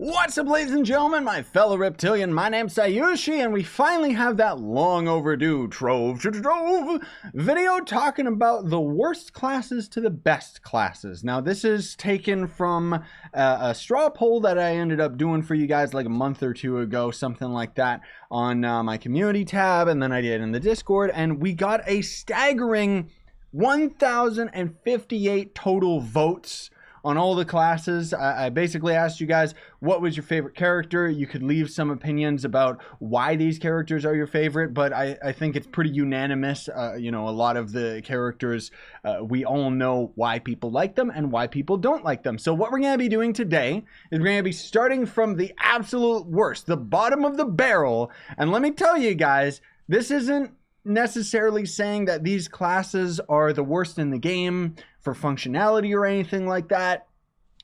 What's up, ladies and gentlemen, my fellow reptilian? My name's Scyushi, and we finally have that long overdue Trove video talking about the worst classes to the best classes. Now, this is taken from a straw poll that I ended up doing for you guys like a month or two ago, something like that, on my community tab, and then I did in the Discord, and we got a staggering 1,058 total votes on all the classes. I basically asked you guys, what was your favorite character? You could leave some opinions about why these characters are your favorite, but I think it's pretty unanimous. You know, a lot of the characters, we all know why people like them and why people don't like them. So what we're going to be doing today is we're going to be starting from the absolute worst, the bottom of the barrel. And let me tell you guys, this isn't necessarily saying that these classes are the worst in the game for functionality or anything like that.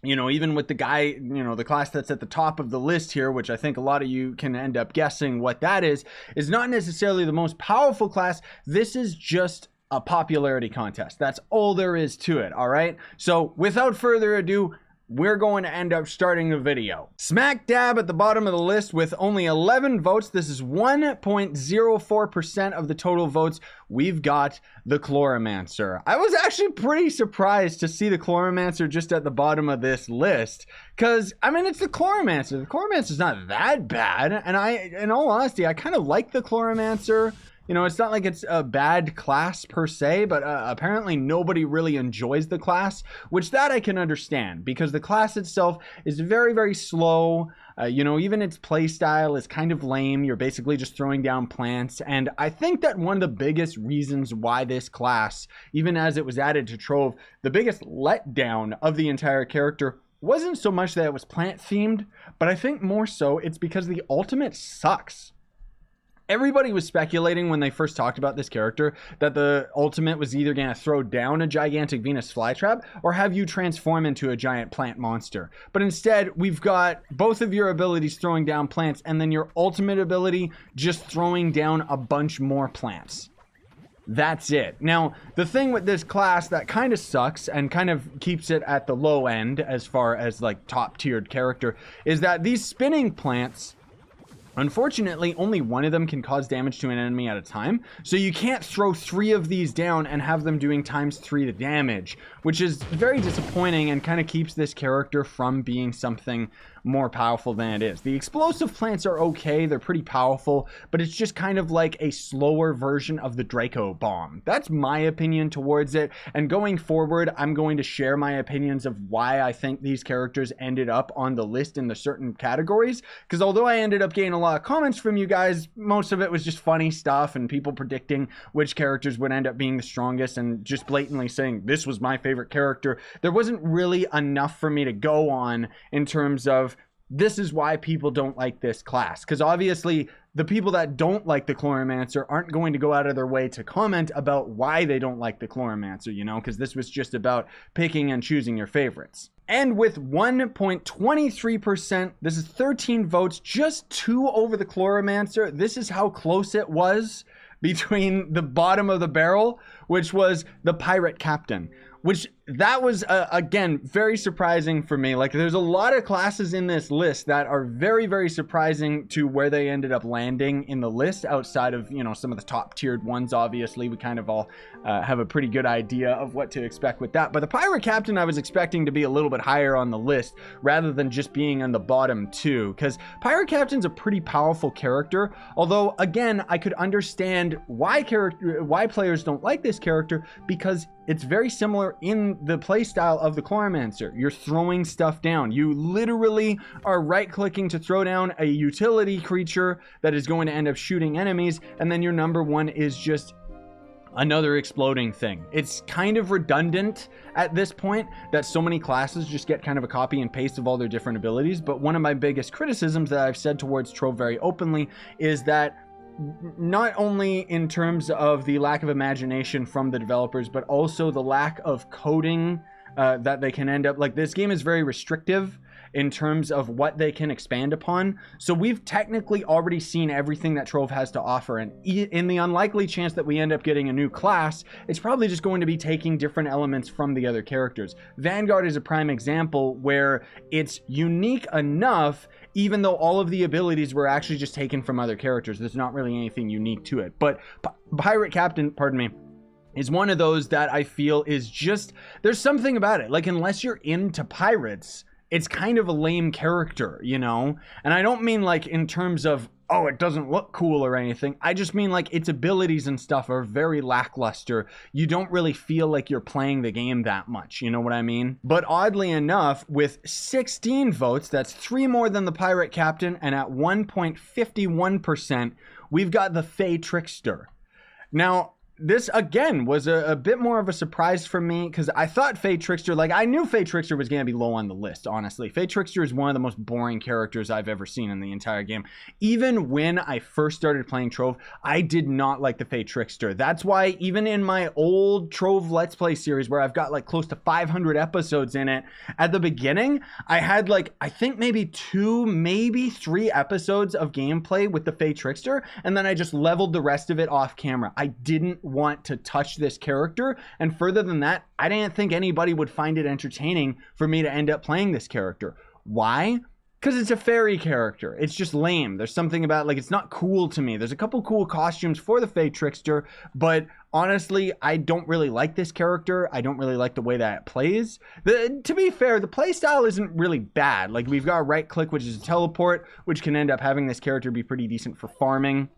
You know, even with the guy, you know, the class that's at the top of the list here, which I think a lot of you can end up guessing what that is not necessarily the most powerful class. This is just a popularity contest. That's all there is to it, all right? So without further ado, we're going to end up starting the video. Smack dab at the bottom of the list with only 11 votes. This is 1.04% of the total votes. We've got the Chloromancer. I was actually pretty surprised to see the Chloromancer just at the bottom of this list, because, I mean, it's the Chloromancer. The Chloromancer's not that bad, and in all honesty, I kind of like the Chloromancer. You know, it's not like it's a bad class per se, but apparently nobody really enjoys the class, which that I can understand, because the class itself is very, very slow. You know, even its playstyle is kind of lame. You're basically just throwing down plants. And I think that one of the biggest reasons why this class, even as it was added to Trove, the biggest letdown of the entire character wasn't so much that it was plant themed, but I think more so it's because the ultimate sucks. Everybody was speculating when they first talked about this character that the ultimate was either going to throw down a gigantic Venus flytrap or have you transform into a giant plant monster. But instead, we've got both of your abilities throwing down plants and then your ultimate ability just throwing down a bunch more plants. That's it. Now, the thing with this class that kind of sucks and kind of keeps it at the low end as far as like top tiered character is that these spinning plants, unfortunately, only one of them can cause damage to an enemy at a time, so you can't throw 3 of these down and have them doing ×3 the damage, which is very disappointing and kind of keeps this character from being something more powerful than it is. The explosive plants are okay, they're pretty powerful, but it's just kind of like a slower version of the Draco bomb. That's my opinion towards it, and going forward, I'm going to share my opinions of why I think these characters ended up on the list in the certain categories, because although I ended up getting a lot of comments from you guys, most of it was just funny stuff and people predicting which characters would end up being the strongest and just blatantly saying this was my favorite character. There wasn't really enough for me to go on in terms of this is why people don't like this class, because obviously the people that don't like the Chloromancer aren't going to go out of their way to comment about why they don't like the Chloromancer, you know, because this was just about picking and choosing your favorites. And with 1.23%, this is 13 votes, just 2 over the Chloromancer. This is how close it was between the bottom of the barrel, which was the Pirate Captain, which that was, again, very surprising for me. Like, there's a lot of classes in this list that are very, very surprising to where they ended up landing in the list outside of, you know, some of the top tiered ones. Obviously, we kind of all have a pretty good idea of what to expect with that. But the Pirate Captain, I was expecting to be a little bit higher on the list rather than just being on the bottom 2, because Pirate Captain's a pretty powerful character. Although, again, I could understand why players don't like this character, because it's very similar in the playstyle of the Chloromancer. You're throwing stuff down. You literally are right-clicking to throw down a utility creature that is going to end up shooting enemies, and then your number 1 is just another exploding thing. It's kind of redundant at this point that so many classes just get kind of a copy and paste of all their different abilities, but one of my biggest criticisms that I've said towards Trove very openly is that not only in terms of the lack of imagination from the developers, but also the lack of coding that they can end up, like, this game is very restrictive in terms of what they can expand upon. So we've technically already seen everything that Trove has to offer, and in the unlikely chance that we end up getting a new class, it's probably just going to be taking different elements from the other characters. Vanguard is a prime example where it's unique enough, even though all of the abilities were actually just taken from other characters. There's not really anything unique to it. But Pirate Captain, pardon me, is one of those that I feel is just, there's something about it. Like, unless you're into pirates, it's kind of a lame character, you know? And I don't mean like in terms of, oh, it doesn't look cool or anything. I just mean like its abilities and stuff are very lackluster. You don't really feel like you're playing the game that much, you know what I mean? But oddly enough, with 16 votes, that's 3 more than the Pirate Captain, and at 1.51%, we've got the Fey Trickster. Now, this, again, was a bit more of a surprise for me, because I thought Fey Trickster, like, I knew Fey Trickster was going to be low on the list, honestly. Fey Trickster is one of the most boring characters I've ever seen in the entire game. Even when I first started playing Trove, I did not like the Fey Trickster. That's why even in my old Trove Let's Play series, where I've got, like, close to 500 episodes in it, at the beginning, I had, like, I think maybe 2, maybe 3 episodes of gameplay with the Fey Trickster, and then I just leveled the rest of it off camera. I didn't want to touch this character, and further than that, I didn't think anybody would find it entertaining for me to end up playing this character. Why? Because it's a fairy character. It's just lame. There's something about, like, it's not cool to me. There's a couple cool costumes for the Fey Trickster, but honestly, I don't really like this character. I don't really like the way that it plays. To be fair, the playstyle isn't really bad. Like, we've got right click, which is a teleport, which can end up having this character be pretty decent for farming.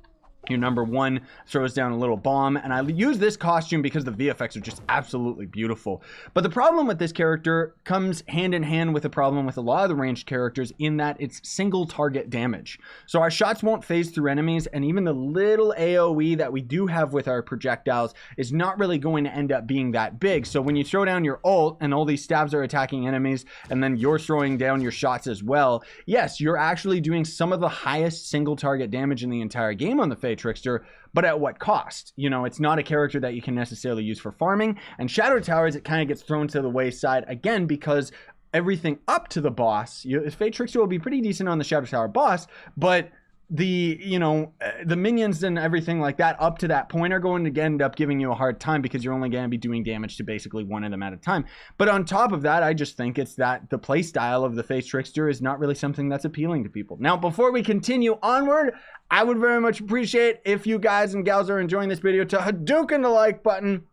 Your number 1 throws down a little bomb, and I use this costume because the VFX are just absolutely beautiful. But the problem with this character comes hand in hand with the problem with a lot of the ranged characters, in that it's single target damage. So our shots won't phase through enemies, and even the little AoE that we do have with our projectiles is not really going to end up being that big. So when you throw down your ult and all these stabs are attacking enemies, and then you're throwing down your shots as well, yes, you're actually doing some of the highest single target damage in the entire game on the Fey Trickster, but at what cost? You know, it's not a character that you can necessarily use for farming. And Shadow Towers, it kind of gets thrown to the wayside again, because everything up to the boss, Fey Trickster will be pretty decent on the Shadow Tower boss, but the, you know, the minions and everything like that up to that point are going to end up giving you a hard time, because you're only going to be doing damage to basically one of them at a time. But on top of that, I just think it's that the play style of the Fey Trickster is not really something that's appealing to people. Now, before we continue onward, I would very much appreciate if you guys and gals are enjoying this video to Hadouken the like button.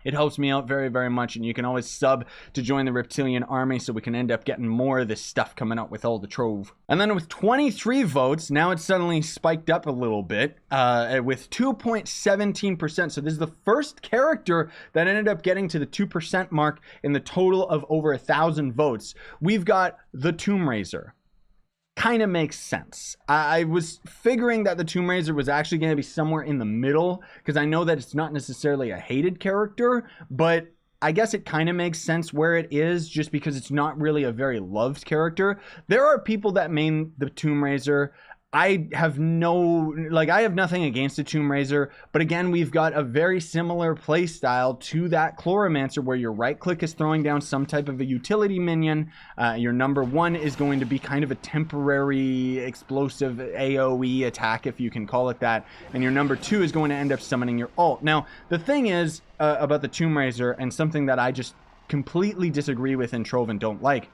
It helps me out very, very much, and you can always sub to join the Reptilian Army so we can end up getting more of this stuff coming out with all the Trove. And then with 23 votes, now it's suddenly spiked up a little bit with 2.17%. So this is the first character that ended up getting to the 2% mark in the total of over 1,000 votes. We've got the Tomb Raiser. Kind of makes sense. I was figuring that the Tomb Raiser was actually going to be somewhere in the middle, because I know that it's not necessarily a hated character, but I guess it kind of makes sense where it is, just because it's not really a very loved character. There are people that main the Tomb Raiser. I have nothing against the Tomb Raiser, but again, we've got a very similar play style to that Chloromancer, where your right click is throwing down some type of a utility minion. Your number 1 is going to be kind of a temporary explosive AoE attack, if you can call it that, and your number 2 is going to end up summoning your ult. Now, the thing is about the Tomb Raiser, and something that I just completely disagree with in Trove and don't like,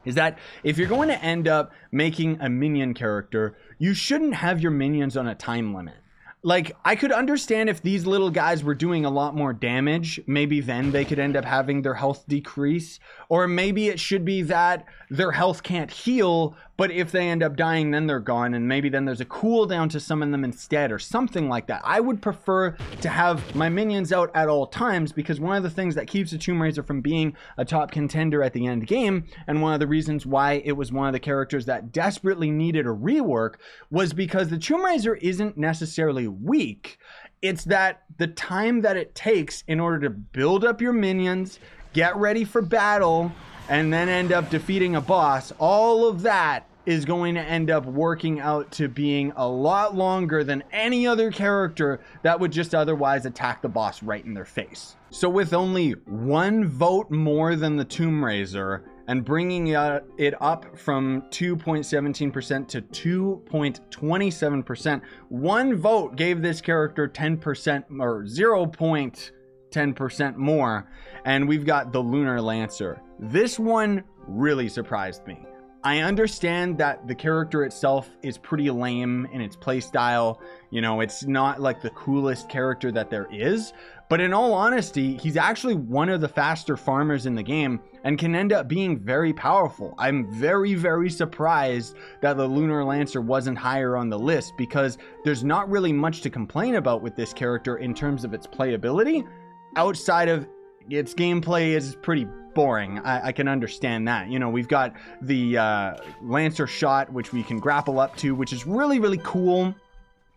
is that if you're going to end up making a minion character, you shouldn't have your minions on a time limit. Like, I could understand if these little guys were doing a lot more damage, maybe then they could end up having their health decrease. Or maybe it should be that their health can't heal, but if they end up dying, then they're gone, and maybe then there's a cooldown to summon them instead, or something like that. I would prefer to have my minions out at all times, because one of the things that keeps the Tomb Raiser from being a top contender at the end game, and one of the reasons why it was one of the characters that desperately needed a rework, was because the Tomb Raiser isn't necessarily weak. It's that the time that it takes in order to build up your minions, get ready for battle, and then end up defeating a boss, all of that is going to end up working out to being a lot longer than any other character that would just otherwise attack the boss right in their face. So with only 1 vote more than the Tomb Raiser, and bringing it up from 2.17% to 2.27%. One vote gave this character 10% or 0.10% more, and we've got the Lunar Lancer. This one really surprised me. I understand that the character itself is pretty lame in its playstyle. You know, it's not like the coolest character that there is, but in all honesty, he's actually one of the faster farmers in the game and can end up being very powerful. I'm very, very surprised that the Lunar Lancer wasn't higher on the list, because there's not really much to complain about with this character in terms of its playability. Outside of its gameplay is pretty boring. I can understand that. You know, we've got the Lancer shot, which we can grapple up to, which is really, really cool.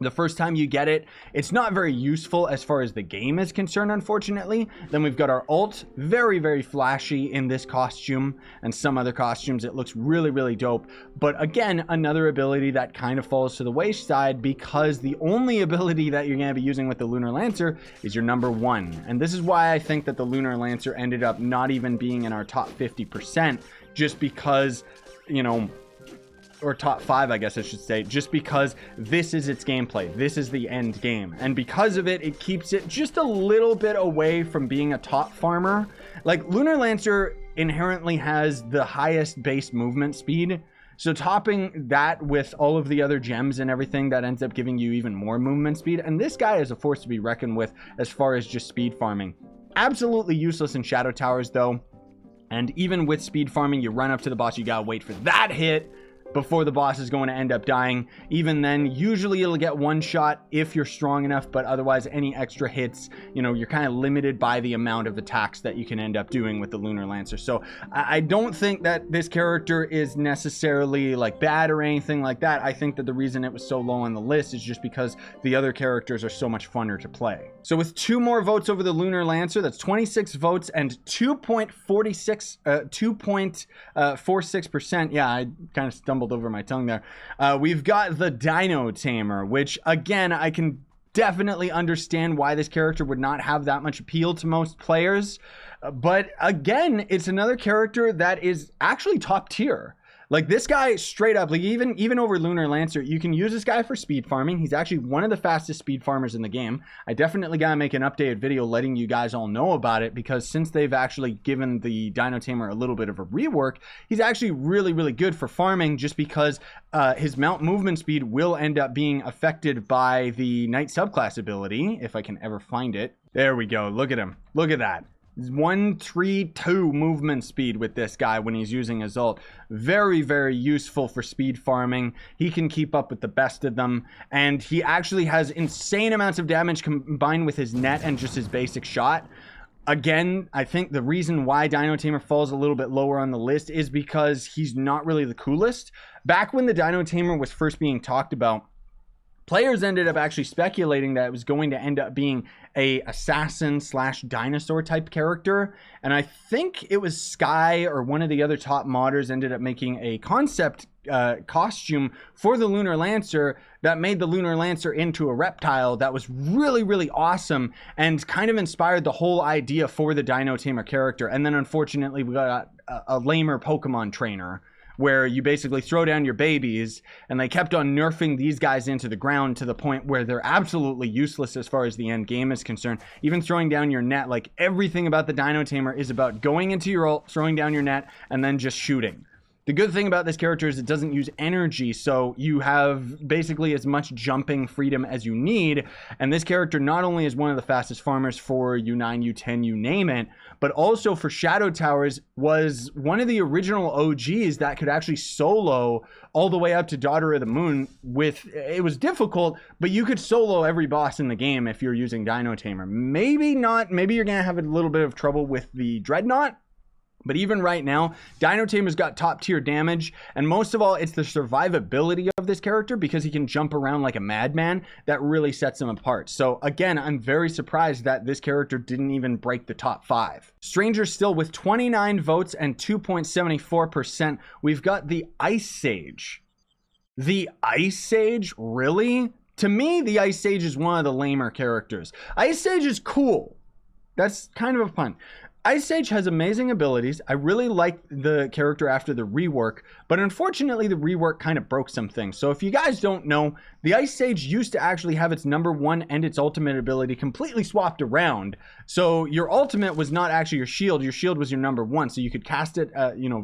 The first time you get it, it's not very useful as far as the game is concerned, unfortunately. Then we've got our ult, very, very flashy in this costume, and some other costumes it looks really, really dope. But again, another ability that kind of falls to the wayside, because the only ability that you're going to be using with the Lunar Lancer is your number 1. And this is why I think that the Lunar Lancer ended up not even being in our top 50%, just because, you know, or top 5, I guess I should say, just because this is its gameplay. This is the end game. And because of it, it keeps it just a little bit away from being a top farmer. Like, Lunar Lancer inherently has the highest base movement speed. So topping that with all of the other gems and everything, that ends up giving you even more movement speed. And this guy is a force to be reckoned with as far as just speed farming. Absolutely useless in Shadow Towers, though. And even with speed farming, you run up to the boss, you gotta wait for that hit before the boss is going to end up dying. Even then, usually it'll get one shot if you're strong enough, but otherwise any extra hits, you know, you're kind of limited by the amount of attacks that you can end up doing with the Lunar Lancer. So I don't think that this character is necessarily like bad or anything like that. I think that the reason it was so low on the list is just because the other characters are so much funner to play. So with 2 more votes over the Lunar Lancer, that's 26 votes and 2.46%. Yeah, I kind of stumbled over my tongue there. We've got the Dino Tamer, which again, I can definitely understand why this character would not have that much appeal to most players. But again, it's another character that is actually top tier. Like, this guy straight up, like even over Lunar Lancer, you can use this guy for speed farming. He's actually one of the fastest speed farmers in the game. I definitely gotta make an updated video letting you guys all know about it, because since they've actually given the Dino Tamer a little bit of a rework, he's actually really, really good for farming, just because his mount movement speed will end up being affected by the Knight subclass ability, if I can ever find it. There we go. Look at him. Look at that. 132 movement speed with this guy when he's using his ult. Very, very useful for speed farming. He can keep up with the best of them, and he actually has insane amounts of damage combined with his net and just his basic shot. Again, I think the reason why Dino Tamer falls a little bit lower on the list is because he's not really the coolest. Back when the Dino Tamer was first being talked about, players ended up actually speculating that it was going to end up being a assassin slash dinosaur type character. And I think it was Sky or one of the other top modders ended up making a concept costume for the Lunar Lancer that made the Lunar Lancer into a reptile that was really, really awesome and kind of inspired the whole idea for the Dino Tamer character. And then unfortunately we got a lamer Pokemon trainer, where you basically throw down your babies, and they kept on nerfing these guys into the ground to the point where they're absolutely useless as far as the end game is concerned. Even throwing down your net, like, everything about the Dino Tamer is about going into your ult, throwing down your net, and then just shooting. The good thing about this character is it doesn't use energy, so you have basically as much jumping freedom as you need. And this character not only is one of the fastest farmers for U9, U10, you name it, but also for Shadow Towers was one of the original OGs that could actually solo all the way up to Daughter of the Moon. It was difficult, but you could solo every boss in the game if you're using Dino Tamer. Maybe not, maybe you're gonna have a little bit of trouble with the Dreadnought. But even right now, Dino Tamer's got top tier damage, and most of all, it's the survivability of this character, because he can jump around like a madman, that really sets him apart. So again, I'm very surprised that this character didn't even break the top 5. Stranger still with 29 votes and 2.74%, we've got the Ice Sage. The Ice Sage? Really? To me, the Ice Sage is one of the lamer characters. Ice Sage is cool. That's kind of a pun. Ice Sage has amazing abilities. I really like the character after the rework, but unfortunately the rework kind of broke some things. So if you guys don't know, the Ice Sage used to actually have its #1 and its ultimate ability completely swapped around. So your ultimate was not actually your shield was your #1. So you could cast it,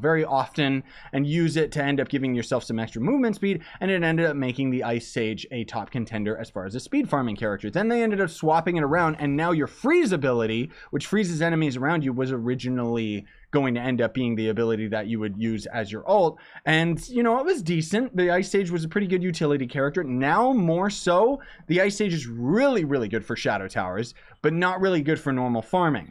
very often and use it to end up giving yourself some extra movement speed, and it ended up making the Ice Sage a top contender as far as a speed farming character. Then they ended up swapping it around, and now your freeze ability, which freezes enemies around you, was originally going to end up being the ability that you would use as your ult. And, it was decent. The Ice Sage was a pretty good utility character. Now, more so, the Ice Sage is really, really good for Shadow Towers, but not really good for normal farming.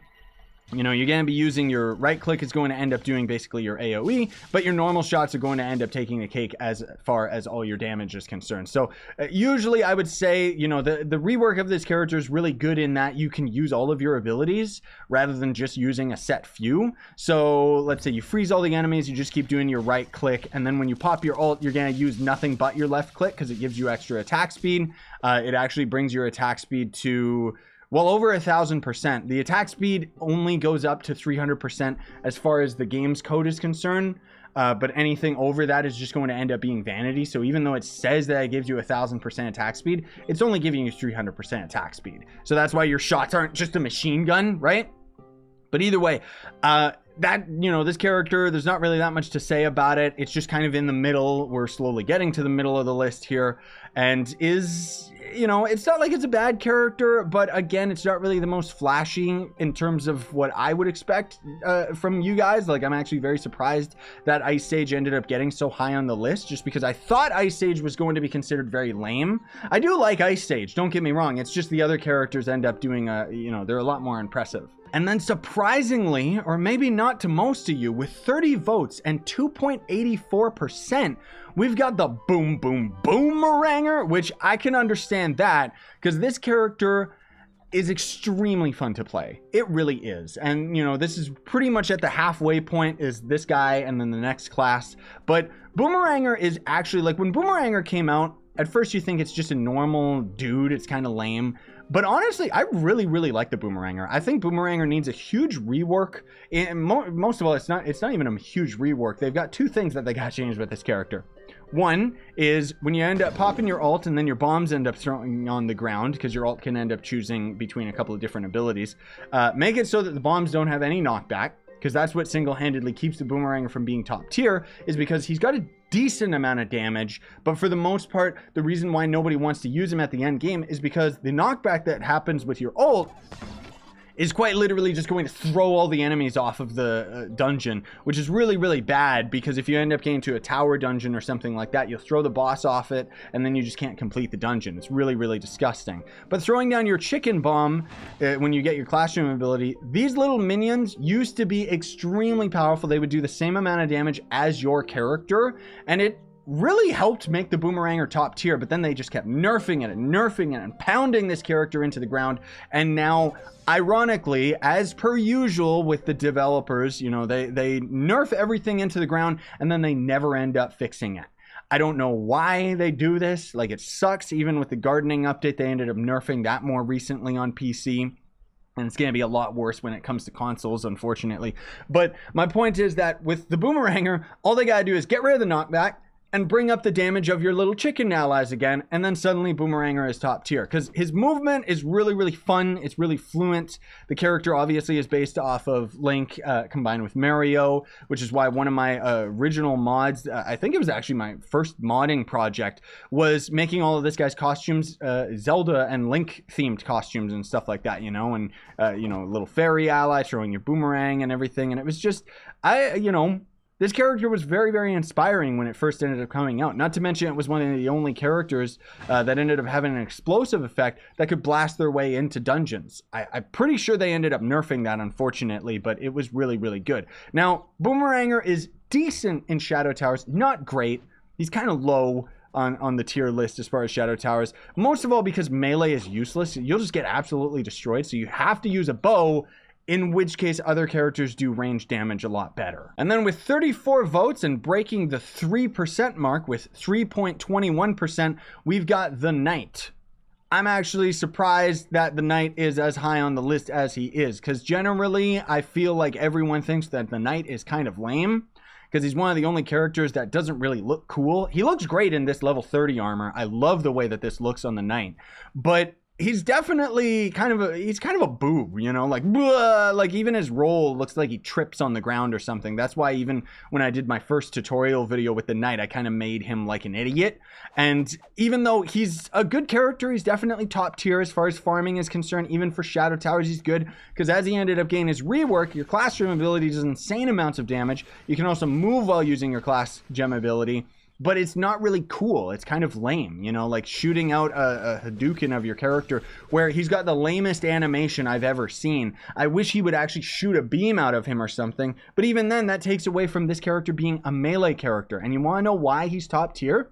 You're going to be using your right click is going to end up doing basically your AoE, but your normal shots are going to end up taking the cake as far as all your damage is concerned. So usually I would say, the rework of this character is really good in that you can use all of your abilities rather than just using a set few. So let's say you freeze all the enemies, you just keep doing your right click, and then when you pop your ult, you're going to use nothing but your left click because it gives you extra attack speed. It actually brings your attack speed to over 1,000%. The attack speed only goes up to 300% as far as the game's code is concerned. But anything over that is just going to end up being vanity. So even though it says that it gives you 1,000% attack speed, it's only giving you 300% attack speed. So that's why your shots aren't just a machine gun, right? But either way, this character, there's not really that much to say about it. It's just kind of in the middle. We're slowly getting to the middle of the list here, and it's not like it's a bad character, but again, it's not really the most flashy in terms of what I would expect from you guys. Like, I'm actually very surprised that Ice Sage ended up getting so high on the list, just because I thought Ice Sage was going to be considered very lame. I do like Ice Sage, don't get me wrong. It's just the other characters end up doing they're a lot more impressive. And then surprisingly, or maybe not to most of you, with 30 votes and 2.84%, we've got the Boom Boom Boomeranger, which I can understand that because this character is extremely fun to play. It really is. And, this is pretty much at the halfway point is this guy and then the next class. But Boomeranger is actually, like, when Boomeranger came out, at first you think it's just a normal dude. It's kind of lame. But honestly, I really, really like the Boomeranger. I think Boomeranger needs a huge rework. And most of all, it's not even a huge rework. They've got two things that they got changed with this character. One is when you end up popping your ult and then your bombs end up throwing on the ground, because your ult can end up choosing between a couple of different abilities. Make it so that the bombs don't have any knockback, because that's what single-handedly keeps the Boomeranger from being top tier, is because he's got a decent amount of damage, but for the most part, the reason why nobody wants to use him at the end game is because the knockback that happens with your ult is quite literally just going to throw all the enemies off of the dungeon, which is really, really bad, because if you end up getting to a tower dungeon or something like that, you'll throw the boss off it, and then you just can't complete the dungeon. It's really, really disgusting. But throwing down your chicken bomb, when you get your classroom ability, these little minions used to be extremely powerful. They would do the same amount of damage as your character, and it really helped make the Boomeranger top tier, but then they just kept nerfing it and pounding this character into the ground. And now, ironically, as per usual with the developers, they nerf everything into the ground and then they never end up fixing it. I don't know why they do this. Like, it sucks. Even with the gardening update, they ended up nerfing that more recently on PC. And it's going to be a lot worse when it comes to consoles, unfortunately. But my point is that with the Boomeranger, all they got to do is get rid of the knockback and bring up the damage of your little chicken allies again, and then suddenly Boomeranger is top tier. Because his movement is really, really fun. It's really fluent. The character obviously is based off of Link combined with Mario, which is why one of my original mods, I think it was actually my first modding project, was making all of this guy's costumes, Zelda and Link themed costumes and stuff like that, and little fairy ally throwing your boomerang and everything. And it was just, this character was very, very inspiring when it first ended up coming out. Not to mention it was one of the only characters that ended up having an explosive effect that could blast their way into dungeons. I'm pretty sure they ended up nerfing that, unfortunately, but it was really, really good. Now, Boomeranger is decent in Shadow Towers. Not great. He's kind of low on the tier list as far as Shadow Towers. Most of all because melee is useless. You'll just get absolutely destroyed, so you have to use a bow, in which case other characters do range damage a lot better. And then with 34 votes and breaking the 3% mark with 3.21%, we've got the Knight. I'm actually surprised that the Knight is as high on the list as he is, because generally I feel like everyone thinks that the Knight is kind of lame, because he's one of the only characters that doesn't really look cool. He looks great in this level 30 armor. I love the way that this looks on the Knight, but he's definitely kind of a boob, you know, like, blah, like even his roll looks like he trips on the ground or something. That's why even when I did my first tutorial video with the Knight, I kind of made him like an idiot. And even though he's a good character, he's definitely top tier as far as farming is concerned. Even for Shadow Towers, he's good, because as he ended up getting his rework, your class gem ability does insane amounts of damage. You can also move while using your class gem ability, but it's not really cool. It's kind of lame, you know, like shooting out a Hadouken of your character, where he's got the lamest animation I've ever seen. I wish he would actually shoot a beam out of him or something, but even then, that takes away from this character being a melee character. And you want to know why he's top tier?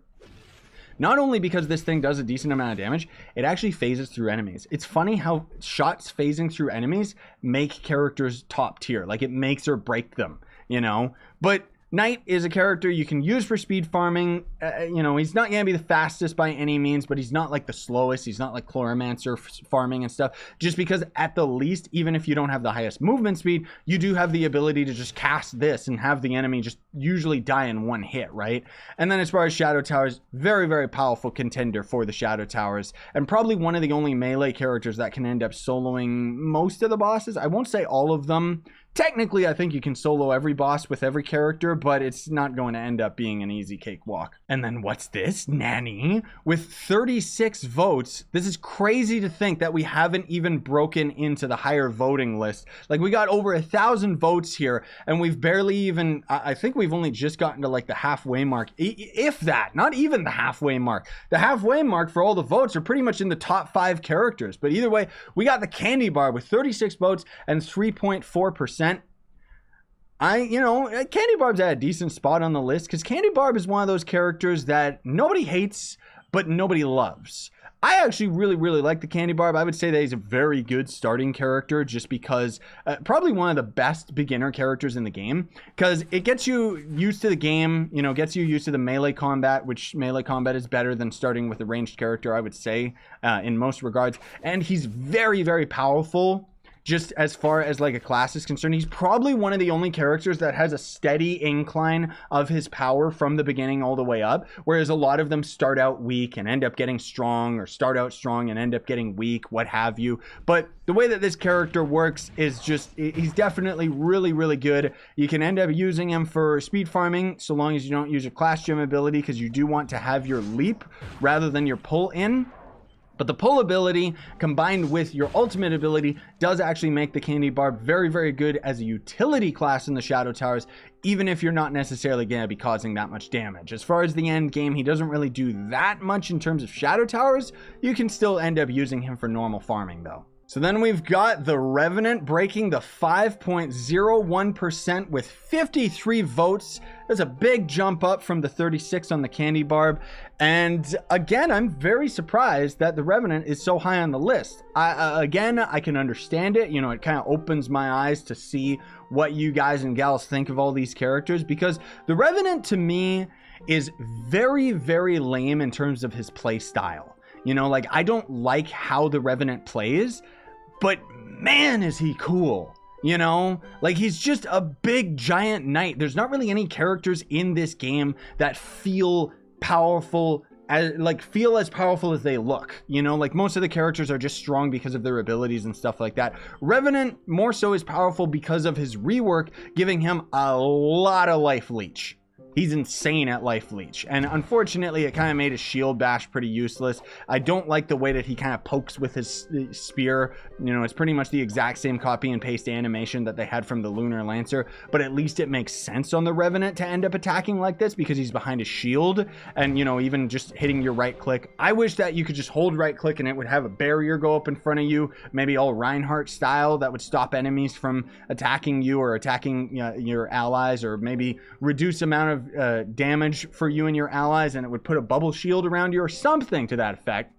Not only because this thing does a decent amount of damage, it actually phases through enemies. It's funny how shots phasing through enemies make characters top tier. Like, it makes or break them, you know? But Knight is a character you can use for speed farming. You know, he's not going to be the fastest by any means, but he's not like the slowest. He's not like Chloromancer farming and stuff. Just because at the least, even if you don't have the highest movement speed, you do have the ability to just cast this and have the enemy just usually die in one hit, right? And then as far as Shadow Towers, very, very powerful contender for the Shadow Towers. And probably one of the only melee characters that can end up soloing most of the bosses. I won't say all of them. Technically, I think you can solo every boss with every character, but it's not going to end up being an easy cakewalk. And then what's this? Nanny? With 36 votes, this is crazy to think that we haven't even broken into the higher voting list. Like, we got over 1,000 votes here, and we've barely even, I think we've only just gotten to like the halfway mark. If that, not even the halfway mark. The halfway mark for all the votes are pretty much in the top 5 characters. But either way, we got the Candybar with 36 votes and 3.4%. You know, Candybar's at a decent spot on the list, because Candybar is one of those characters that nobody hates, but nobody loves. I actually really like the Candybar. I would say that he's a very good starting character, just because probably one of the best beginner characters in the game, because it gets you used to the game, you know, gets you used to the melee combat, which melee combat is better than starting with a ranged character, I would say, in most regards. And he's very powerful. Just as far as like a class is concerned, he's probably one of the only characters that has a steady incline of his power from the beginning all the way up, whereas a lot of them start out weak and end up getting strong, or start out strong and end up getting weak, what have you. But the way that this character works is just, he's definitely really good. You can end up using him for speed farming, so long as you don't use your class gem ability, because you do want to have your leap rather than your pull in. But the pull ability combined with your ultimate ability does actually make the Candybar very good as a utility class in the Shadow Towers, even if you're not necessarily going to be causing that much damage. As far as the end game, he doesn't really do that much in terms of Shadow Towers. You can still end up using him for normal farming though. So then we've got the Revenant breaking the 5.01% with 53 votes. That's a big jump up from the 36 on the Candybar. And again, I'm very surprised that the Revenant is so high on the list. I can understand it. You know, it kind of opens my eyes to see what you guys and gals think of all these characters, because the Revenant to me is very lame in terms of his play style. You know, like, I don't like how the Revenant plays, but man, is he cool. You know, like, he's just a big giant knight. There's not really any characters in this game that feel powerful, as powerful as they look. You know, like, most of the characters are just strong because of their abilities and stuff like that. Revenant more so is powerful because of his rework, giving him a lot of life leech. He's insane at life leech, and unfortunately it kind of made his shield bash pretty useless. I don't like the way that he kind of pokes with his spear. You know, it's pretty much the exact same copy and paste animation that they had from the Lunar Lancer, but at least it makes sense on the Revenant to end up attacking like this, because he's behind his shield, and, you know, even just hitting your right click. I wish that you could just hold right click and it would have a barrier go up in front of you, maybe all Reinhardt style, that would stop enemies from attacking you or attacking your allies, or maybe reduce amount of damage for you and your allies, and it would put a bubble shield around you or something to that effect.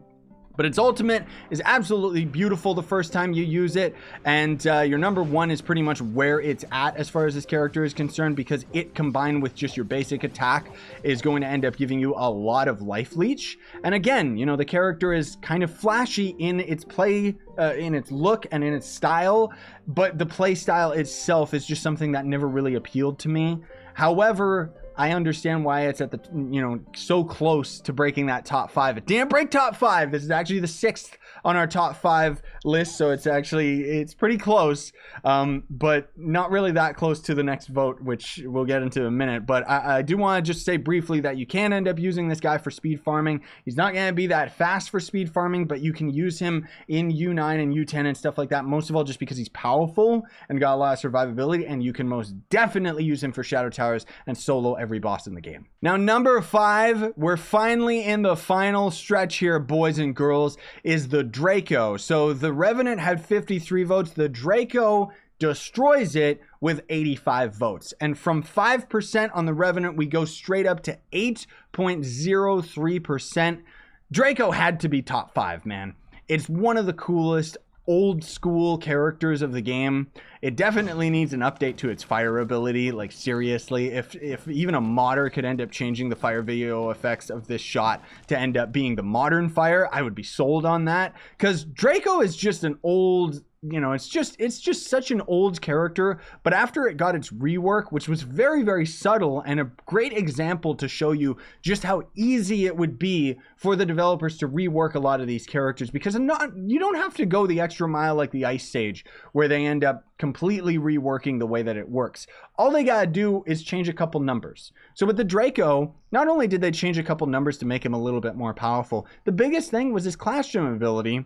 But its ultimate is absolutely beautiful the first time you use it, and your number one is pretty much where it's at as far as this character is concerned, because it combined with just your basic attack is going to end up giving you a lot of life leech. And again, you know, the character is kind of flashy in its play, in its look and in its style, but the play style itself is just something that never really appealed to me. However, I understand why it's at the, you know, so close to breaking that top 5. It didn't break top 5. This is actually the 6th on our top 5 list, so it's pretty close, but not really that close to the next vote, which we'll get into in a minute. But I do want to just say briefly that you can end up using this guy for speed farming. He's not going to be that fast for speed farming, but you can use him in U9 and U10 and stuff like that, most of all just because he's powerful and got a lot of survivability, and you can most definitely use him for Shadow Towers and solo every boss in the game. Now, number 5, we're finally in the final stretch here, boys and girls, is the Draco. So the Revenant had 53 votes. The Draco destroys it with 85 votes. And from 5% on the Revenant, we go straight up to 8.03%. Draco had to be top 5, man. It's one of the coolest old school characters of the game. It definitely needs an update to its fire ability. Like, seriously, if even a modder could end up changing the fire video effects of this shot to end up being the modern fire, I would be sold on that, because Draco is just an old, you know, it's just such an old character. But after it got its rework, which was very, very subtle and a great example to show you just how easy it would be for the developers to rework a lot of these characters, because you don't have to go the extra mile like the Ice Sage, where they end up completely reworking the way that it works. All they gotta do is change a couple numbers. So with the Draco, not only did they change a couple numbers to make him a little bit more powerful, the biggest thing was his class gem ability,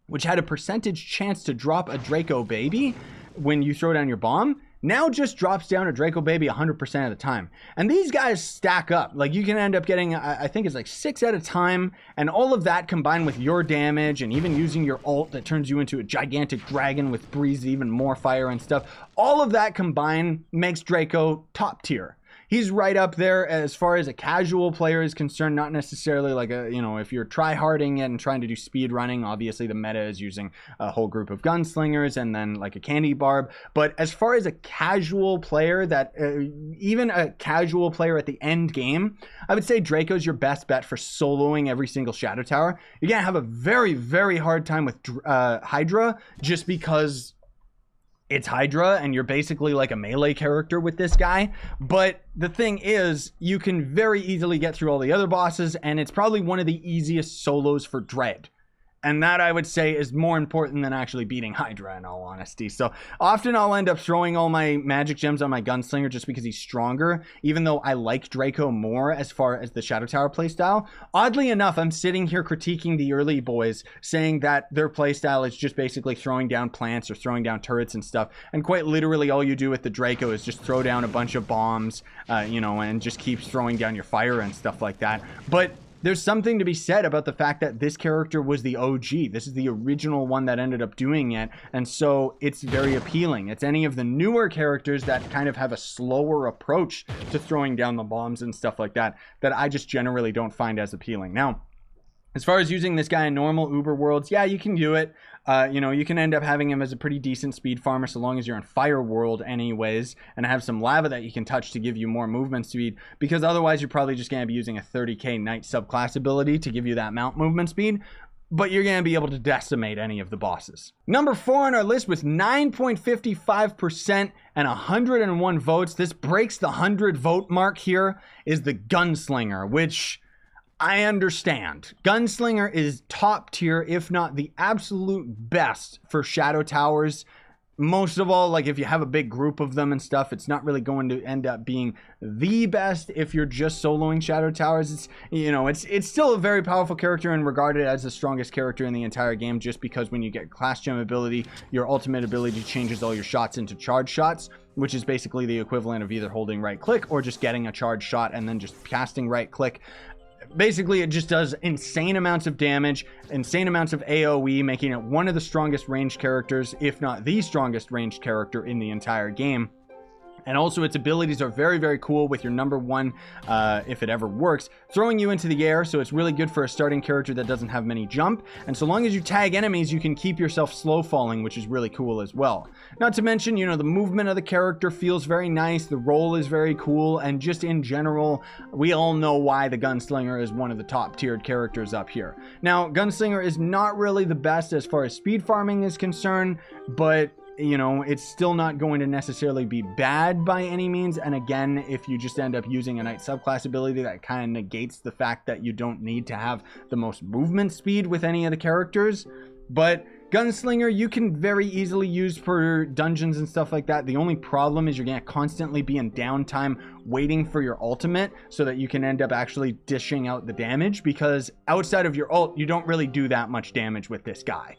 which had a percentage chance to drop a Draco baby when you throw down your bomb, now just drops down a Draco baby 100% of the time. And these guys stack up. Like, you can end up getting, I think it's like 6 at a time, and all of that combined with your damage and even using your ult that turns you into a gigantic dragon with breathes even more fire and stuff. All of that combined makes Draco top tier. He's right up there as far as a casual player is concerned, not necessarily like a, you know, if you're try-harding it and trying to do speed running, obviously the meta is using a whole group of gunslingers and then like a Candybar. But as far as a casual player, that even a casual player at the end game, I would say Draco's your best bet for soloing every single Shadow Tower. You're going to have a very, very hard time with Hydra, just because it's Hydra and you're basically like a melee character with this guy. But the thing is, you can very easily get through all the other bosses, and it's probably one of the easiest solos for Dread. And that, I would say, is more important than actually beating Hydra, in all honesty. So often I'll end up throwing all my magic gems on my Gunslinger just because he's stronger, even though I like Draco more as far as the Shadow Tower playstyle. Oddly enough, I'm sitting here critiquing the early boys, saying that their playstyle is just basically throwing down plants or throwing down turrets and stuff. And quite literally, all you do with the Draco is just throw down a bunch of bombs, you know, and just keep throwing down your fire and stuff like that. But there's something to be said about the fact that this character was the OG. This is the original one that ended up doing it, and so it's very appealing. It's any of the newer characters that kind of have a slower approach to throwing down the bombs and stuff like that, that I just generally don't find as appealing. Now, as far as using this guy in normal Uber worlds, yeah, you can do it. You know, you can end up having him as a pretty decent speed farmer so long as you're in Fire World anyways, and have some lava that you can touch to give you more movement speed, because otherwise you're probably just going to be using a 30k Knight subclass ability to give you that mount movement speed, but you're going to be able to decimate any of the bosses. Number 4 on our list with 9.55% and 101 votes, this breaks the 100 vote mark here, is the Gunslinger, which I understand. Gunslinger is top tier, if not the absolute best for Shadow Towers. Most of all, like if you have a big group of them and stuff, it's not really going to end up being the best if you're just soloing Shadow Towers. It's, you know, it's still a very powerful character and regarded as the strongest character in the entire game, just because when you get class gem ability, your ultimate ability changes all your shots into charge shots, which is basically the equivalent of either holding right click or just getting a charge shot and then just casting right click. Basically, it just does insane amounts of damage, insane amounts of AoE, making it one of the strongest ranged characters, if not the strongest ranged character in the entire game. And also its abilities are very, very cool with your number one, if it ever works, throwing you into the air. So it's really good for a starting character that doesn't have many jump. And so long as you tag enemies, you can keep yourself slow falling, which is really cool as well. Not to mention, you know, the movement of the character feels very nice. The role is very cool. And just in general, we all know why the Gunslinger is one of the top tiered characters up here. Now, Gunslinger is not really the best as far as speed farming is concerned, but you know, it's still not going to necessarily be bad by any means. And again, if you just end up using a Knight subclass ability, that kind of negates the fact that you don't need to have the most movement speed with any of the characters. But Gunslinger, you can very easily use for dungeons and stuff like that. The only problem is you're going to constantly be in downtime waiting for your ultimate so that you can end up actually dishing out the damage, because outside of your ult, you don't really do that much damage with this guy.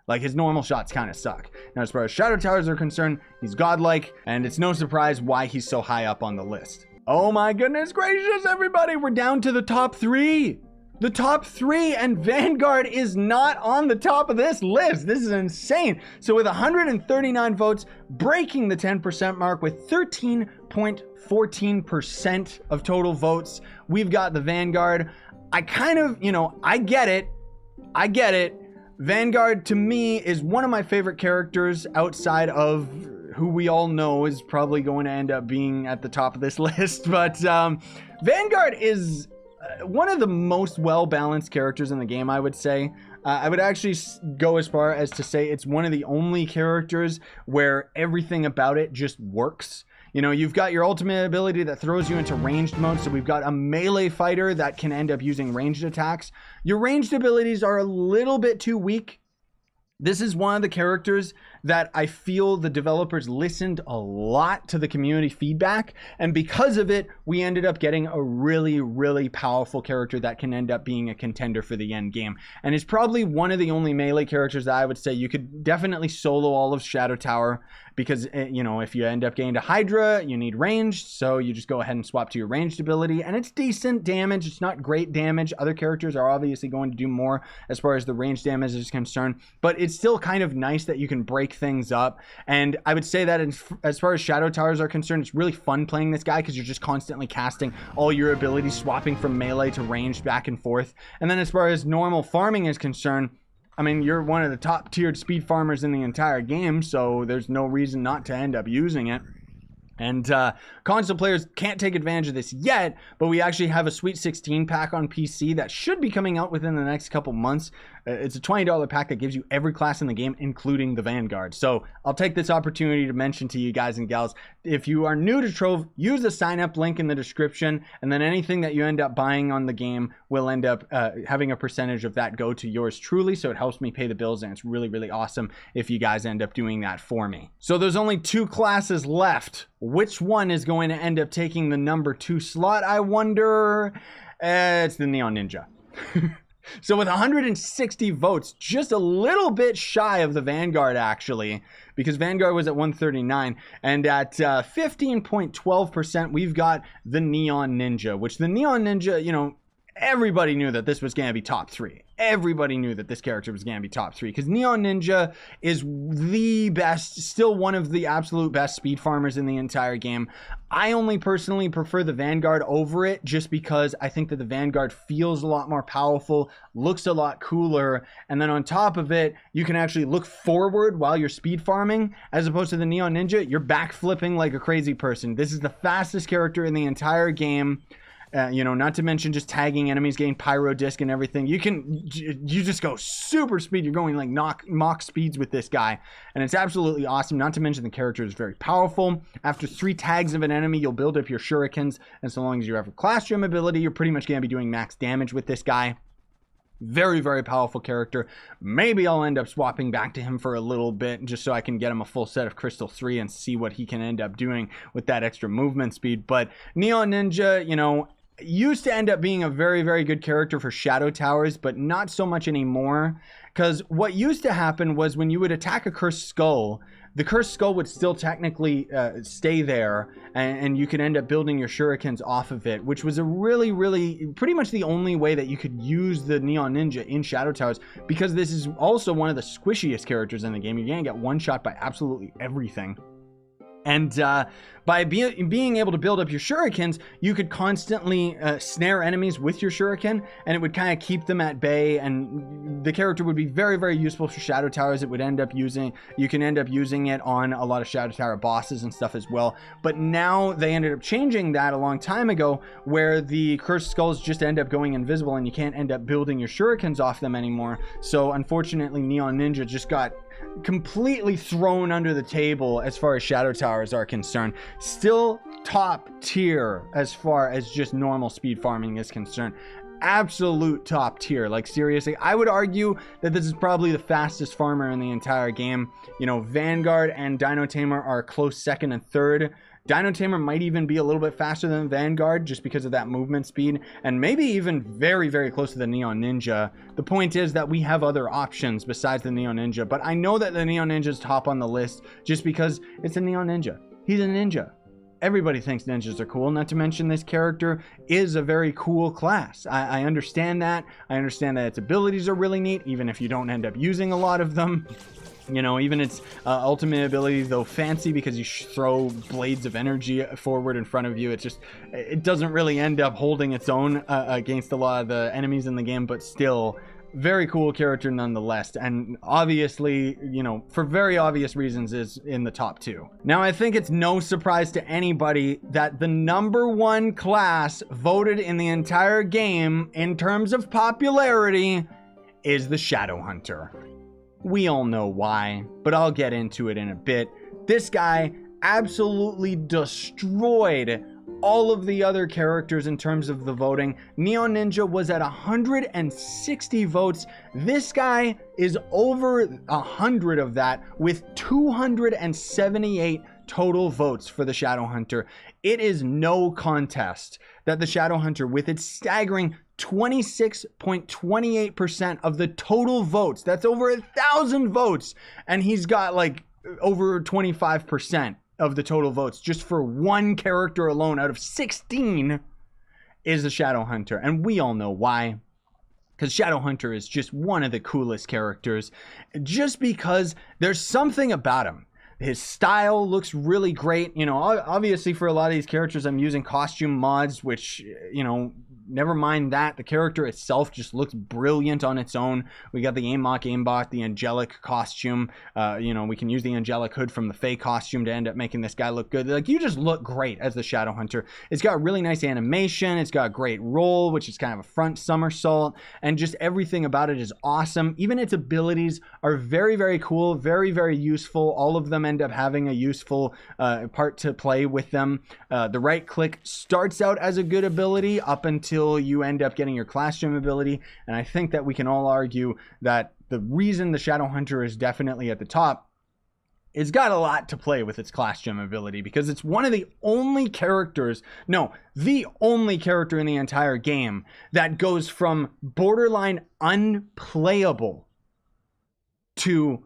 Like, his normal shots kind of suck. Now, as far as Shadow Towers are concerned, he's godlike, and it's no surprise why he's so high up on the list. Oh my goodness gracious, everybody, we're down to the top 3. The top 3, and Vanguard is not on the top of this list. This is insane. So with 139 votes, breaking the 10% mark with 13.14% of total votes, we've got the Vanguard. I kind of, you know, I get it. Vanguard, to me, is one of my favorite characters outside of who we all know is probably going to end up being at the top of this list. But Vanguard is one of the most well-balanced characters in the game, I would say. I would actually go as far as to say it's one of the only characters where everything about it just works. You know, you've got your ultimate ability that throws you into ranged mode. So we've got a melee fighter that can end up using ranged attacks. Your ranged abilities are a little bit too weak. This is one of the characters that I feel the developers listened a lot to the community feedback. And because of it, we ended up getting a really, really powerful character that can end up being a contender for the end game. And it's probably one of the only melee characters that I would say you could definitely solo all of Shadow Tower. Because, you know, if you end up getting to Hydra, you need ranged. So you just go ahead and swap to your ranged ability. And it's decent damage. It's not great damage. Other characters are obviously going to do more as far as the range damage is concerned. But it's still kind of nice that you can break things up. And I would say that as far as Shadow Towers are concerned, it's really fun playing this guy because you're just constantly casting all your abilities, swapping from melee to ranged back and forth. And then as far as normal farming is concerned, I mean, you're one of the top tiered speed farmers in the entire game, so there's no reason not to end up using it. And console players can't take advantage of this yet, but we actually have a Sweet 16 pack on PC that should be coming out within the next couple months. It's a $20 pack that gives you every class in the game, including the Vanguard. So I'll take this opportunity to mention to you guys and gals, if you are new to Trove, use the sign up link in the description, and then anything that you end up buying on the game will end up having a percentage of that go to yours truly. So it helps me pay the bills, and it's really, really awesome if you guys end up doing that for me. So there's only 2 classes left. Which one is going to end up taking the number 2 slot, I wonder? It's the Neon Ninja. So with 160 votes, just a little bit shy of the Vanguard, actually, because Vanguard was at 139. And at 15.12%, we've got the Neon Ninja, which the Neon Ninja, you know, everybody knew that this was going to be top 3. Everybody knew that this character was going to be top 3 because Neon Ninja is the best, still one of the absolute best speed farmers in the entire game. I only personally prefer the Vanguard over it just because I think that the Vanguard feels a lot more powerful, looks a lot cooler, and then on top of it, you can actually look forward while you're speed farming, as opposed to the Neon Ninja, you're backflipping like a crazy person. This is the fastest character in the entire game. You know, not to mention just tagging enemies, getting pyro disc and everything. You just go super speed. You're going like Mach speeds with this guy, and it's absolutely awesome. Not to mention the character is very powerful. After 3 tags of an enemy, you'll build up your shurikens, and so long as you have a class gem ability, you're pretty much going to be doing max damage with this guy. Very, very powerful character. Maybe I'll end up swapping back to him for a little bit just so I can get him a full set of Crystal 3 and see what he can end up doing with that extra movement speed. But Neon Ninja, you know, used to end up being a very, very good character for Shadow Towers, but not so much anymore. Because what used to happen was when you would attack a Cursed Skull, the Cursed Skull would still technically stay there, and you could end up building your shurikens off of it, which was a really, really, pretty much the only way that you could use the Neon Ninja in Shadow Towers, because this is also one of the squishiest characters in the game. You're going to get one-shot by absolutely everything. And by being able to build up your shurikens, you could constantly snare enemies with your shuriken, and it would kind of keep them at bay, and the character would be very, very useful for shadow towers. It would end up using, you can end up using it on a lot of shadow tower bosses and stuff as well. But now they ended up changing that a long time ago, where the cursed skulls just end up going invisible and you can't end up building your shurikens off them anymore. So unfortunately, Neon Ninja just got completely thrown under the table as far as shadow towers are concerned. Still top tier as far as just normal speed farming is concerned. Absolute top tier. Like, seriously, I would argue that this is probably the fastest farmer in the entire game. You know, Vanguard and Dino Tamer are close second and third. Dino Tamer might even be a little bit faster than Vanguard just because of that movement speed, and maybe even very, very close to the Neon Ninja. The point is that we have other options besides the Neon Ninja, but I know that the Neon Ninja is top on the list just because it's a Neon Ninja. He's a ninja. Everybody thinks ninjas are cool, not to mention this character is a very cool class. I understand that. I understand that its abilities are really neat, even if you don't end up using a lot of them. You know, even its ultimate ability, though fancy because you throw blades of energy forward in front of you, it doesn't really end up holding its own against a lot of the enemies in the game, but still, very cool character nonetheless, and obviously, you know, for very obvious reasons, is in the top 2. Now, I think it's no surprise to anybody that the #1 class voted in the entire game in terms of popularity is the Shadowhunter. We all know why, but I'll get into it in a bit. This guy absolutely destroyed all of the other characters in terms of the voting. Neon Ninja was at 160 votes. This guy is over 100 of that with 278 total votes for the Shadowhunter. It is no contest that the Shadowhunter, with its staggering 26.28% of the total votes, that's over 1,000 votes, and he's got like over 25% of the total votes just for one character alone out of 16 is the Shadowhunter. And we all know why, because Shadowhunter is just one of the coolest characters, just because there's something about him. His style looks really great. You know, obviously for a lot of these characters, I'm using costume mods, which, you know, never mind that. The character itself just looks brilliant on its own. We got the Amok Aimbot, the angelic costume. You know, we can use the angelic hood from the Fae costume to end up making this guy look good. Like, you just look great as the Shadowhunter. It's got really nice animation. It's got great roll, which is kind of a front somersault, and just everything about it is awesome. Even its abilities are very, very cool, very, very useful. All of them end up having a useful part to play with them. The right click starts out as a good ability up until you end up getting your class gem ability, and I think that we can all argue that the reason the Shadowhunter is definitely at the top, it's got a lot to play with its class gem ability, because it's one of the only characters, no, the only character in the entire game that goes from borderline unplayable to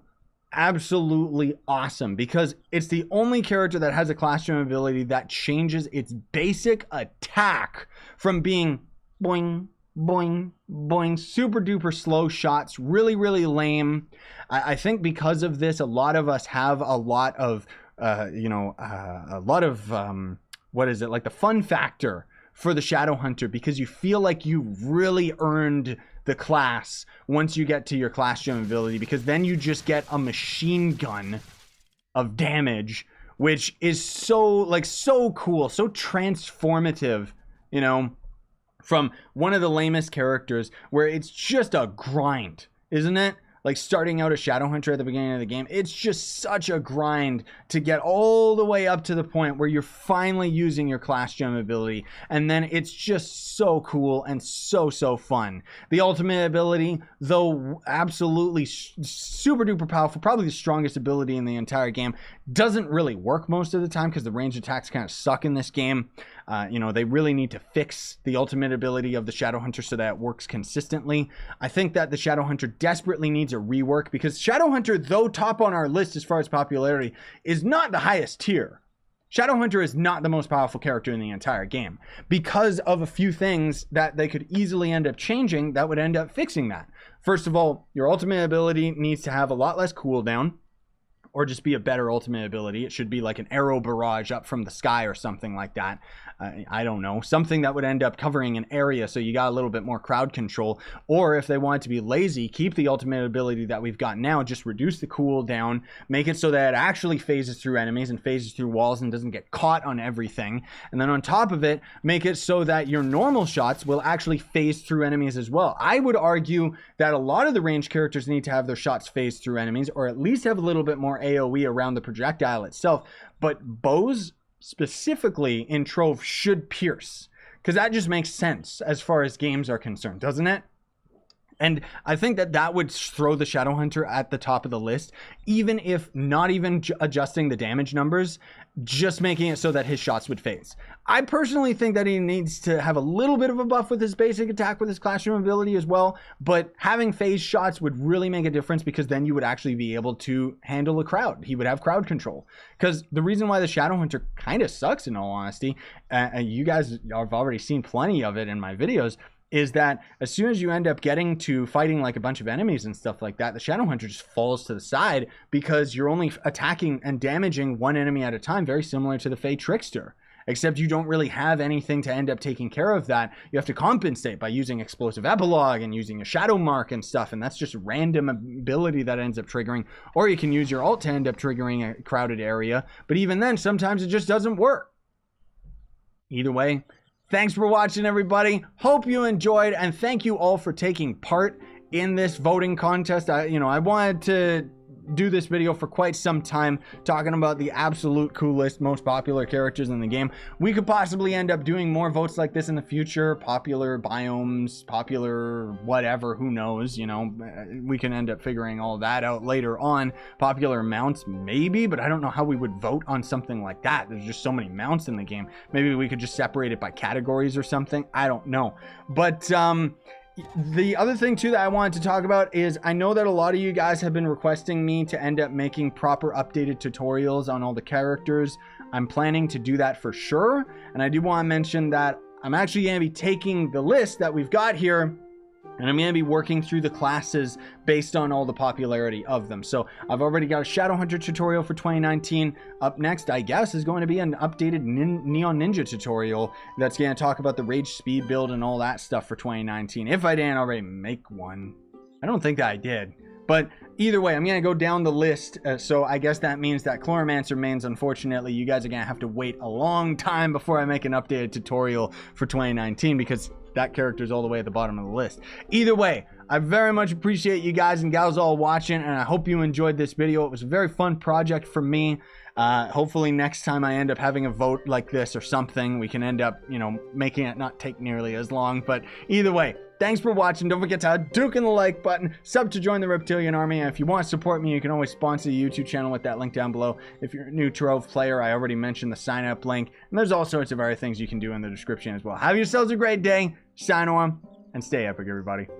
absolutely awesome, because it's the only character that has a class gem ability that changes its basic attack from being boing, boing, boing, super duper slow shots, really, really lame. I think because of this, a lot of us have a lot of, what is it, like the fun factor for the Shadowhunter, because you feel like you really earned the class once you get to your class gem ability, because then you just get a machine gun of damage, which is so cool, so transformative, you know, from one of the lamest characters where it's just a grind, isn't it? Like, starting out a Shadowhunter at the beginning of the game, it's just such a grind to get all the way up to the point where you're finally using your class gem ability, and then it's just so cool and so fun. The ultimate ability, though absolutely super duper powerful, probably the strongest ability in the entire game, doesn't really work most of the time because the range attacks kind of suck in this game. You know, they really need to fix the ultimate ability of the Shadowhunter so that it works consistently. I think that the Shadowhunter desperately needs a rework, because Shadowhunter, though top on our list as far as popularity, is not the highest tier. Shadowhunter is not the most powerful character in the entire game, because of a few things that they could easily end up changing that would end up fixing that. First of all, your ultimate ability needs to have a lot less cooldown. or just be a better ultimate ability. It should be like an arrow barrage up from the sky or something like that. I don't know, something that would end up covering an area so you got a little bit more crowd control. Or if they want to be lazy, keep the ultimate ability that we've got now, just reduce the cooldown, make it so that it actually phases through enemies and phases through walls and doesn't get caught on everything. And then on top of it, make it so that your normal shots will actually phase through enemies as well. I would argue that a lot of the ranged characters need to have their shots phase through enemies, or at least have a little bit more AoE around the projectile itself. But bows specifically in Trove should pierce, because that just makes sense as far as games are concerned, doesn't it? And I think that that would throw the Shadowhunter at the top of the list, even if not even adjusting the damage numbers, just making it so that his shots would phase. I personally think that he needs to have a little bit of a buff with his basic attack with his classroom ability as well, but having phase shots would really make a difference, because then you would actually be able to handle a crowd. He would have crowd control. Because the reason why the Shadowhunter kind of sucks, in all honesty, and you guys have already seen plenty of it in my videos, is that as soon as you end up getting to fighting like a bunch of enemies and stuff like that, the Shadowhunter just falls to the side, because you're only attacking and damaging one enemy at a time, very similar to the Fey Trickster. Except you don't really have anything to end up taking care of that. You have to compensate by using Explosive Epilogue and using a Shadow Mark and stuff, and that's just random ability that ends up triggering. Or you can use your ult to end up triggering a crowded area, but even then, sometimes it just doesn't work. Either way, thanks for watching, everybody. Hope you enjoyed, and thank you all for taking part in this voting contest. I wanted to do this video for quite some time, talking about the absolute coolest, most popular characters in the game. We could possibly end up doing more votes like this in the future. Popular biomes, popular whatever, who knows, we can end up figuring all that out later on. Popular mounts, maybe, but I don't know how we would vote on something like that. There's just so many mounts in the game. Maybe we could just separate it by categories or something. I don't know. But the other thing too that I wanted to talk about is, I know that a lot of you guys have been requesting me to end up making proper updated tutorials on all the characters. I'm planning to do that for sure, and I do want to mention that I'm actually going to be taking the list that we've got here, and I'm going to be working through the classes based on all the popularity of them. So I've already got a Shadowhunter tutorial for 2019. Up next, I guess, is going to be an updated Neon Ninja tutorial that's going to talk about the Rage Speed build and all that stuff for 2019. If I didn't already make one. I don't think that I did. But either way, I'm going to go down the list. So I guess that means that Chloromancer mains, unfortunately, you guys are going to have to wait a long time before I make an updated tutorial for 2019, because that character is all the way at the bottom of the list. Either way, I very much appreciate you guys and gals all watching, and I hope you enjoyed this video. It was a very fun project for me. Hopefully next time I end up having a vote like this or something, we can end up, making it not take nearly as long. But either way, thanks for watching. Don't forget to duke in the like button, sub to join the Reptilian Army, and if you want to support me, you can always sponsor the YouTube channel with that link down below. If you're a new Trove player, I already mentioned the sign up link, and there's all sorts of other things you can do in the description as well. Have yourselves a great day, shine on, and stay epic, everybody.